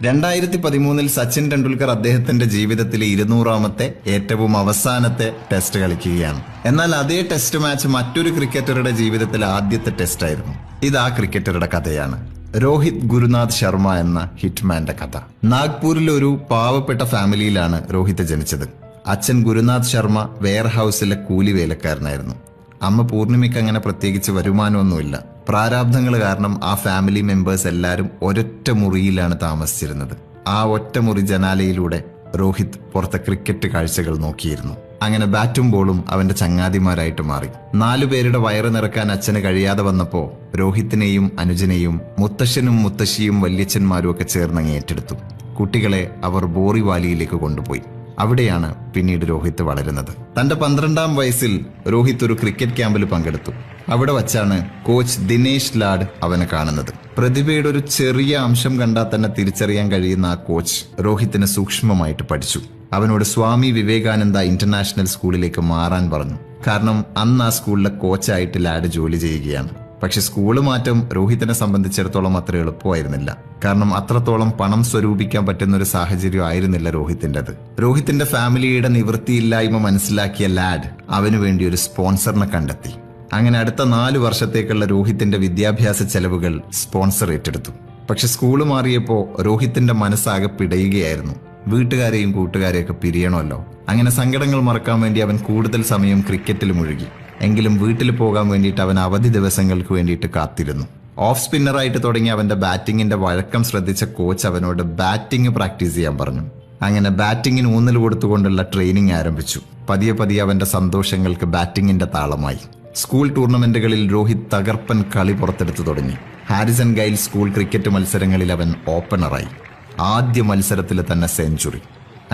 2013 സച്ചിൻ ടെണ്ടുൽക്കർ അദ്ദേഹത്തിന്റെ ജീവിതത്തിലെ 200ാമത്തെ ഏറ്റവും അവസാനത്തെ ടെസ്റ്റ് കളിക്കുകയാണ്. എന്നാൽ അതേ ടെസ്റ്റ് മാച്ച് മറ്റൊരു ക്രിക്കറ്ററുടെ ജീവിതത്തിലെ ആദ്യത്തെ ടെസ്റ്റ് ആയിരുന്നു. ഇത് ആ ക്രിക്കറ്ററുടെ കഥയാണ്. രോഹിത് ഗുരുനാഥ് ശർമ്മ എന്ന ഹിറ്റ്മാന്റെ കഥ. നാഗ്പൂരിലെ ഒരു പാവപ്പെട്ട ഫാമിലിയിലാണ് രോഹിത് ജനിച്ചത്. അച്ഛൻ ഗുരുനാഥ് ശർമ്മ വെയർ ഹൌസിലെ കൂലി വേലക്കാരനായിരുന്നു. അമ്മ പൂർണിമയ്ക്ക് അങ്ങനെ പ്രത്യേകിച്ച് വരുമാനമൊന്നുമില്ല. പ്രാരാബ്ധങ്ങൾ കാരണം ആ ഫാമിലി മെമ്പേഴ്സ് എല്ലാവരും ഒരൊറ്റ മുറിയിലാണ് താമസിച്ചിരുന്നത്. ആ ഒറ്റ മുറി ജനാലയിലൂടെ രോഹിത് പുറത്തെ ക്രിക്കറ്റ് കാഴ്ചകൾ നോക്കിയിരുന്നു. അങ്ങനെ ബാറ്റും ബോളും അവന്റെ ചങ്ങാതിമാരായിട്ട് മാറി. 4 പേരുടെ വയറ് നിറക്കാൻ അച്ഛന് കഴിയാതെ വന്നപ്പോ രോഹിത്തിനെയും അനുജനെയും മുത്തശ്ശനും മുത്തശ്ശിയും വല്യച്ഛന്മാരും ഒക്കെ ചേർന്നങ്ങ് ഏറ്റെടുത്തു. കുട്ടികളെ അവർ ബോറിവാലിയിലേക്ക് കൊണ്ടുപോയി. അവിടെയാണ് പിന്നീട് രോഹിത് വളരുന്നത്. തന്റെ 12ാം വയസ്സിൽ രോഹിത് ഒരു ക്രിക്കറ്റ് ക്യാമ്പിൽ പങ്കെടുത്തു. അവിടെ വച്ചാണ് കോച്ച് ദിനേശ് ലാഡ് അവനെ കാണുന്നത്. പ്രതിഭയുടെ ഒരു ചെറിയ അംശം കണ്ടാൽ തന്നെ തിരിച്ചറിയാൻ കഴിയുന്ന ആ കോച്ച് രോഹിത്തിനെ സൂക്ഷ്മമായിട്ട് പഠിച്ചു. അവനോട് സ്വാമി വിവേകാനന്ദ ഇന്റർനാഷണൽ സ്കൂളിലേക്ക് മാറാൻ പറഞ്ഞു. കാരണം അന്ന് ആ സ്കൂളിലെ കോച്ചായിട്ട് ലാഡ് ജോലി ചെയ്യുകയാണ്. പക്ഷെ സ്കൂള് മാറ്റം രോഹിത്തിനെ സംബന്ധിച്ചിടത്തോളം അത്ര എളുപ്പമായിരുന്നില്ല. കാരണം അത്രത്തോളം പണം സ്വരൂപിക്കാൻ പറ്റുന്ന ഒരു സാഹചര്യം ആയിരുന്നില്ല രോഹിത്തിൻ്റെത്. രോഹിത്തിന്റെ ഫാമിലിയുടെ നിവൃത്തിയില്ലായ്മ മനസ്സിലാക്കിയ ലാഡ് അവനു വേണ്ടി ഒരു സ്പോൺസറിനെ കണ്ടെത്തി. അങ്ങനെ അടുത്ത 4 വർഷത്തേക്കുള്ള രോഹിത്തിന്റെ വിദ്യാഭ്യാസ ചെലവുകൾ സ്പോൺസർ ഏറ്റെടുത്തു. പക്ഷെ സ്കൂള് മാറിയപ്പോ രോഹിത്തിന്റെ മനസ്സാകെ പിടയുകയായിരുന്നു. വീട്ടുകാരെയും കൂട്ടുകാരെയൊക്കെ പിരിയണമല്ലോ. അങ്ങനെ സങ്കടങ്ങൾ മറക്കാൻ വേണ്ടി അവൻ കൂടുതൽ സമയം ക്രിക്കറ്റിൽ മുഴുകി. എങ്കിലും വീട്ടിൽ പോകാൻ വേണ്ടിയിട്ട് അവൻ അവധി ദിവസങ്ങൾക്ക് വേണ്ടിയിട്ട് കാത്തിരുന്നു. ഓഫ് സ്പിന്നറായിട്ട് തുടങ്ങി അവന്റെ ബാറ്റിങ്ങിന്റെ വഴക്കം ശ്രദ്ധിച്ച കോച്ച് അവനോട് ബാറ്റിംഗ് പ്രാക്ടീസ് ചെയ്യാൻ പറഞ്ഞു. അങ്ങനെ ബാറ്റിങ്ങിന് ഊന്നൽ കൊടുത്തുകൊണ്ടുള്ള ട്രെയിനിങ് ആരംഭിച്ചു. പതിയെ പതിയെ അവന്റെ സന്തോഷങ്ങൾക്ക് ബാറ്റിങ്ങിന്റെ താളമായി. സ്കൂൾ ടൂർണമെന്റുകളിൽ രോഹിത് തകർപ്പൻ കളി പുറത്തെടുത്തു തുടങ്ങി. ഹാരിസൺ ഗൈൽ സ്കൂൾ ക്രിക്കറ്റ് മത്സരങ്ങളിൽ അവൻ ഓപ്പണറായി. ആദ്യ മത്സരത്തിൽ തന്നെ സെഞ്ചുറി.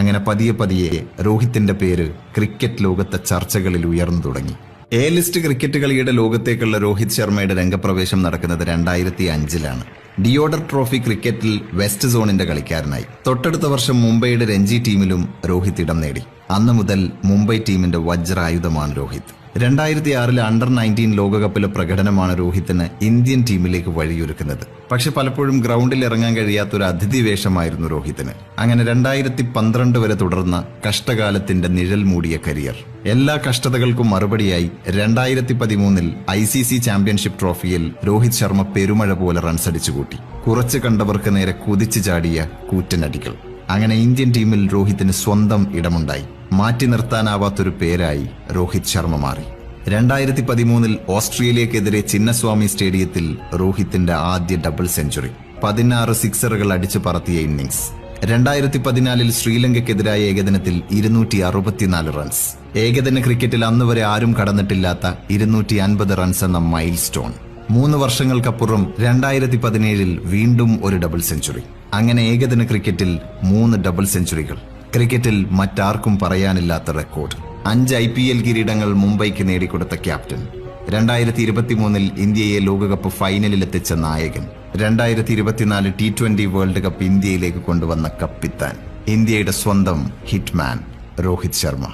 അങ്ങനെ പതിയെ പതിയെ രോഹിത്തിന്റെ പേര് ക്രിക്കറ്റ് ലോകത്തെ ചർച്ചകളിൽ ഉയർന്നു തുടങ്ങി. എ ലിസ്റ്റ് ക്രിക്കറ്റ് കളിയുടെ ലോകത്തേക്കുള്ള രോഹിത് ശർമ്മയുടെ രംഗപ്രവേശം നടക്കുന്നത് 2005-ലാണ്. ഡിയോഡർ ട്രോഫി ക്രിക്കറ്റിൽ വെസ്റ്റ് സോണിന്റെ കളിക്കാരനായി. തൊട്ടടുത്ത വർഷം മുംബൈയുടെ രഞ്ജി ടീമിലും രോഹിത് ഇടം നേടി. അന്നു മുതൽ മുംബൈ ടീമിന്റെ വജ്രായുധമാണ് രോഹിത്. 2006 അണ്ടർ 19 ലോകകപ്പിലെ പ്രകടനമാണ് രോഹിത്തിന് ഇന്ത്യൻ ടീമിലേക്ക് വഴിയൊരുക്കുന്നത്. പക്ഷെ പലപ്പോഴും ഗ്രൗണ്ടിൽ ഇറങ്ങാൻ കഴിയാത്തൊരു അതിഥി വേഷമായിരുന്നു രോഹിത്തിന്. അങ്ങനെ 2012 വരെ തുടർന്ന കഷ്ടകാലത്തിന്റെ നിഴൽ മൂടിയ കരിയർ. എല്ലാ കഷ്ടതകൾക്കും മറുപടിയായി 2013 ICC ചാമ്പ്യൻഷിപ്പ് ട്രോഫിയിൽ രോഹിത് ശർമ്മ പെരുമഴ പോലെ റൺസടിച്ചു കൂട്ടി. കുറച്ചു കണ്ടവർക്ക് നേരെ കുതിച്ചു ചാടിയ കൂറ്റനടികൾ. അങ്ങനെ ഇന്ത്യൻ ടീമിൽ രോഹിത്തിന് സ്വന്തം ഇടമുണ്ടായി. മാറ്റി നിർത്താനാവാത്തൊരു പേരായി രോഹിത് ശർമ്മ മാറി. 2013 ഓസ്ട്രേലിയക്കെതിരെ ചിന്നസ്വാമി സ്റ്റേഡിയത്തിൽ രോഹിത്തിന്റെ ആദ്യ ഡബിൾ സെഞ്ചുറി. 16 സിക്സറുകൾ അടിച്ചു പറത്തിയ ഇന്നിംഗ്സ്. 2014 ശ്രീലങ്കയ്ക്കെതിരായ ഏകദിനത്തിൽ 264 റൺസ്. ഏകദിന ക്രിക്കറ്റിൽ അന്നുവരെ ആരും കടന്നിട്ടില്ലാത്ത 250 റൺസ് എന്ന മൈൽ സ്റ്റോൺ. 3 വർഷങ്ങൾക്കപ്പുറം 2017 വീണ്ടും ഒരു ഡബിൾ സെഞ്ചുറി. അങ്ങനെ ഏകദിന ക്രിക്കറ്റിൽ 3 ഡബിൾ സെഞ്ചുറികൾ. ക്രിക്കറ്റിൽ മറ്റാർക്കും പറയാനില്ലാത്ത റെക്കോർഡ്. 5 IPL കിരീടങ്ങൾ മുംബൈക്ക് നേടിക്കൊടുത്ത ക്യാപ്റ്റൻ. 2023 ഇന്ത്യയെ ലോകകപ്പ് ഫൈനലിലെത്തിച്ച നായകൻ. 2024 T20 വേൾഡ് കപ്പ് ഇന്ത്യയിലേക്ക് കൊണ്ടുവന്ന കപ്പിത്താൻ. ഇന്ത്യയുടെ സ്വന്തം ഹിറ്റ്മാൻ രോഹിത് ശർമ്മ.